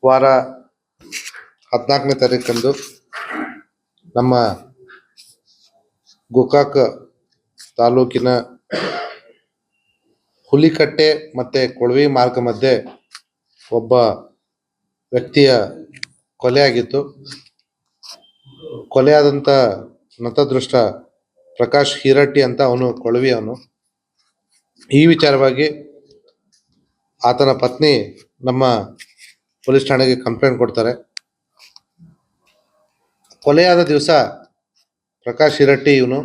ವಾರ 14ನೇ ತಾರೀಕಂದು ನಮ್ಮ ಗೋಕಾಕ್ ತಾಲೂಕಿನ ಹುಲಿಕಟ್ಟೆ ಮತ್ತು ಕೊಳವಿ ಮಾರ್ಗ ಮಧ್ಯೆ ಒಬ್ಬ ವ್ಯಕ್ತಿಯ ಕೊಲೆಯಾಗಿತ್ತು. ಕೊಲೆಯಾದಂಥ ನತದೃಷ್ಟ ಪ್ರಕಾಶ್ ಹಿರಟ್ಟಿ ಅಂತ ಅವನು ಕೊಳವಿಯವನು. ಈ ವಿಚಾರವಾಗಿ ಆತನ ಪತ್ನಿ ನಮ್ಮ ಪೊಲೀಸ್ ಠಾಣೆಗೆ ಕಂಪ್ಲೇಂಟ್ ಕೊಡ್ತಾರೆ. ಕೊಲೆಯಾದ ದಿವಸ ಪ್ರಕಾಶ್ ಹಿರಟ್ಟಿ ಇವನು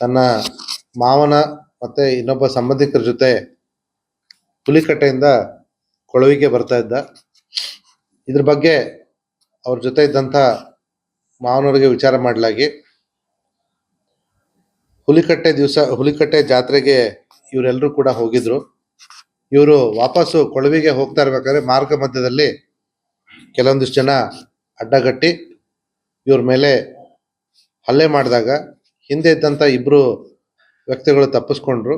ತನ್ನ ಮಾವನ ಮತ್ತು ಇನ್ನೊಬ್ಬ ಸಂಬಂಧಿಕರ ಜೊತೆ ಹುಲಿಕಟ್ಟೆಯಿಂದ ಕೊಳವಿಗೆ ಬರ್ತಾ ಇದ್ದ. ಇದ್ರ ಬಗ್ಗೆ ಅವ್ರ ಜೊತೆ ಇದ್ದಂಥ ಮಾವನವರಿಗೆ ವಿಚಾರ ಮಾಡಲಾಗಿ ಹುಲಿಕಟ್ಟೆ ಜಾತ್ರೆಗೆ ಇವರೆಲ್ಲರೂ ಕೂಡ ಹೋಗಿದ್ರು. ಇವರು ವಾಪಸ್ಸು ಕೊಳವಿಗೆ ಹೋಗ್ತಾ ಇರ್ಬೇಕಾದ್ರೆ ಮಾರ್ಗ ಮಧ್ಯದಲ್ಲಿ ಕೆಲವೊಂದಿಷ್ಟು ಜನ ಅಡ್ಡಗಟ್ಟಿ ಇವ್ರ ಮೇಲೆ ಹಲ್ಲೆ ಮಾಡಿದಾಗ ಹಿಂದೆ ಇದ್ದಂಥ ಇಬ್ಬರು ವ್ಯಕ್ತಿಗಳು ತಪ್ಪಿಸ್ಕೊಂಡ್ರು.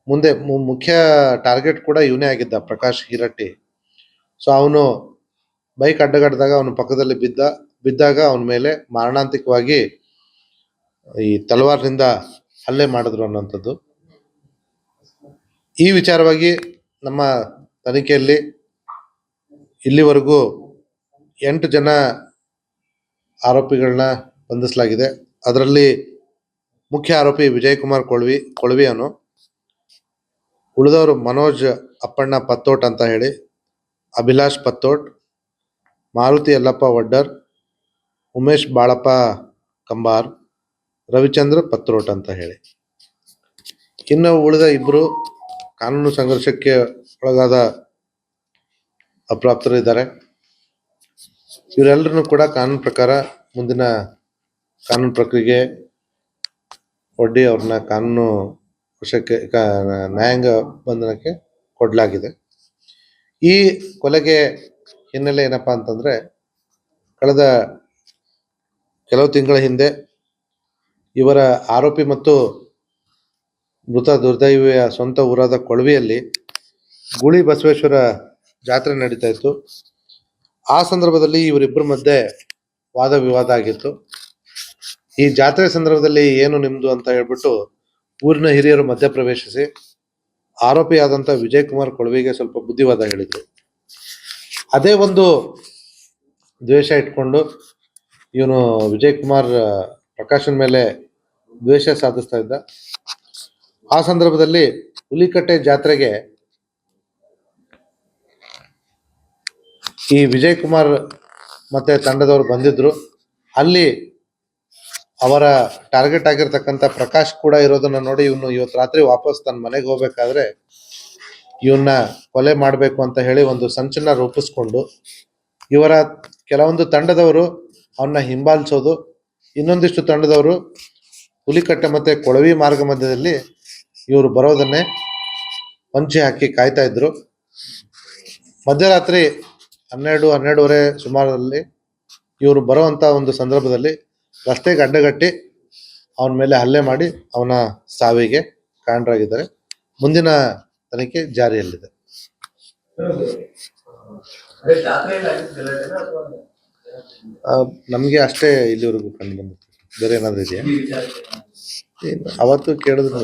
ಮುಂದೆ ಮುಖ್ಯ ಟಾರ್ಗೆಟ್ ಕೂಡ ಇವನೇ ಆಗಿದ್ದ, ಪ್ರಕಾಶ್ ಹಿರಟ್ಟಿ. ಸೊ ಅವನು ಬೈಕ್ ಅಡ್ಡಗಟ್ಟಿದಾಗ ಅವನು ಪಕ್ಕದಲ್ಲಿ ಬಿದ್ದಾಗ ಅವನ ಮೇಲೆ ಮಾರಣಾಂತಿಕವಾಗಿ ಈ ತಲವಾರ್ನಿಂದ ಹಲ್ಲೆ ಮಾಡಿದ್ರು ಅನ್ನೋಂಥದ್ದು. ಈ ವಿಚಾರವಾಗಿ ನಮ್ಮ ತನಿಖೆಯಲ್ಲಿ ಇಲ್ಲಿವರೆಗೂ 8 ಜನ ಆರೋಪಿಗಳನ್ನ ಬಂಧಿಸಲಾಗಿದೆ. ಅದರಲ್ಲಿ ಮುಖ್ಯ ಆರೋಪಿ ವಿಜಯಕುಮಾರ್ ಕೊಳವಿಯವನು. ಉಳಿದವರು ಮನೋಜ್ ಅಪ್ಪಣ್ಣ ಪತ್ತೋಟ್ ಅಂತ ಹೇಳಿ, ಅಭಿಲಾಷ್ ಪತ್ತೋಟ್, ಮಾರುತಿ ಯಲ್ಲಪ್ಪ ವಡ್ಡರ್, ಉಮೇಶ್ ಬಾಳಪ್ಪ ಕಂಬಾರ್, ರವಿಚಂದ್ರ ಪತ್ರೋಟ್ ಅಂತ ಹೇಳಿ. ಇನ್ನು ಉಳಿದ ಇಬ್ಬರು ಕಾನೂನು ಸಂಘರ್ಷಕ್ಕೆ ಒಳಗಾದ ಅಪ್ರಾಪ್ತರಿದ್ದಾರೆ. ಇವರೆಲ್ಲರನ್ನು ಕೂಡ ಕಾನೂನು ಪ್ರಕಾರ ಮುಂದಿನ ಕಾನೂನು ಪ್ರಕ್ರಿಯೆಗೆ ಒಡ್ಡಿ ಅವ್ರನ್ನ ಕಾನೂನು ವಶಕ್ಕೆ ನ್ಯಾಯಾಂಗ ಬಂಧನಕ್ಕೆ ಕೊಡಲಾಗಿದೆ. ಈ ಕೊಲೆಗೆ ಹಿನ್ನೆಲೆ ಏನಪ್ಪಾ ಅಂತಂದ್ರೆ, ಕಳೆದ ಕೆಲವು ತಿಂಗಳ ಹಿಂದೆ ಇವರ ಆರೋಪಿ ಮತ್ತು ಮೃತ ದುರ್ದೈವಿಯ ಸ್ವಂತ ಊರಾದ ಕೊಳವಿಯಲ್ಲಿ ಗೂಳಿ ಬಸವೇಶ್ವರ ಜಾತ್ರೆ ನಡೀತಾ ಇತ್ತು. ಆ ಸಂದರ್ಭದಲ್ಲಿ ಇವರಿಬ್ಬರ ಮಧ್ಯೆ ವಾದ ವಿವಾದ ಆಗಿತ್ತು. ಈ ಜಾತ್ರೆ ಸಂದರ್ಭದಲ್ಲಿ ಏನು ನಿಮ್ದು ಅಂತ ಹೇಳ್ಬಿಟ್ಟು ಊರಿನ ಹಿರಿಯರು ಮಧ್ಯಪ್ರವೇಶಿಸಿ ಆರೋಪಿಯಾದಂಥ ವಿಜಯಕುಮಾರ್ ಕೊಳವಿಗೆ ಸ್ವಲ್ಪ ಬುದ್ಧಿವಾದ ಹೇಳಿದ್ರು. ಅದೇ ಒಂದು ದ್ವೇಷ ಇಟ್ಕೊಂಡು ಇವನು ವಿಜಯಕುಮಾರ್ ಪ್ರಕಾಶನ್ ಮೇಲೆ ದ್ವೇಷ ಸಾಧಿಸ್ತಾ ಇದ್ದ. ಆ ಸಂದರ್ಭದಲ್ಲಿ ಹುಲಿಕಟ್ಟೆ ಜಾತ್ರೆಗೆ ಈ ವಿಜಯಕುಮಾರ್ ಮತ್ತೆ ತಂಡದವರು ಬಂದಿದ್ರು. ಅಲ್ಲಿ ಅವರ ಟಾರ್ಗೆಟ್ ಆಗಿರ್ತಕ್ಕಂಥ ಪ್ರಕಾಶ್ ಕೂಡ ಇರೋದನ್ನ ನೋಡಿ ಇವನು ಇವತ್ತು ರಾತ್ರಿ ವಾಪಸ್ ತನ್ನ ಮನೆಗೆ ಹೋಗ್ಬೇಕಾದ್ರೆ ಇವನ್ನ ಕೊಲೆ ಮಾಡಬೇಕು ಅಂತ ಹೇಳಿ ಒಂದು ಸಂಚನ್ನ ರೂಪಿಸ್ಕೊಂಡು ಇವರ ಕೆಲವೊಂದು ತಂಡದವರು ಅವನ್ನ ಹಿಂಬಾಲಿಸೋದು, ಇನ್ನೊಂದಿಷ್ಟು ತಂಡದವರು ಹುಲಿಕಟ್ಟೆ ಮತ್ತೆ ಕೊಳವಿ ಮಾರ್ಗ ಮಧ್ಯದಲ್ಲಿ ಇವರು ಬರೋದನ್ನೇ ಹೊಂಚಿ ಹಾಕಿ ಕಾಯ್ತಾ ಇದ್ರು. ಮಧ್ಯರಾತ್ರಿ 12-12:30 ಸುಮಾರಲ್ಲಿ ಇವರು ಬರೋವಂಥ ಒಂದು ಸಂದರ್ಭದಲ್ಲಿ ರಸ್ತೆಗೆ ಅಡ್ಡಗಟ್ಟಿ ಅವನ ಮೇಲೆ ಹಲ್ಲೆ ಮಾಡಿ ಅವನ ಸಾವಿಗೆ ಕಾರಣರಾಗಿದ್ದಾರೆ. ಮುಂದಿನ ತನಿಖೆ ಜಾರಿಯಲ್ಲಿದೆ. ನಮಗೆ ಅಷ್ಟೇ ಇಲ್ಲಿವರೆಗೂ ಕಂಡು ಬಂದಿತ್ತು. ಬೇರೆ ಏನಾದ್ರು ಇದೆಯಾ? ಅವತ್ತು ಕೇಳಿದ್ರು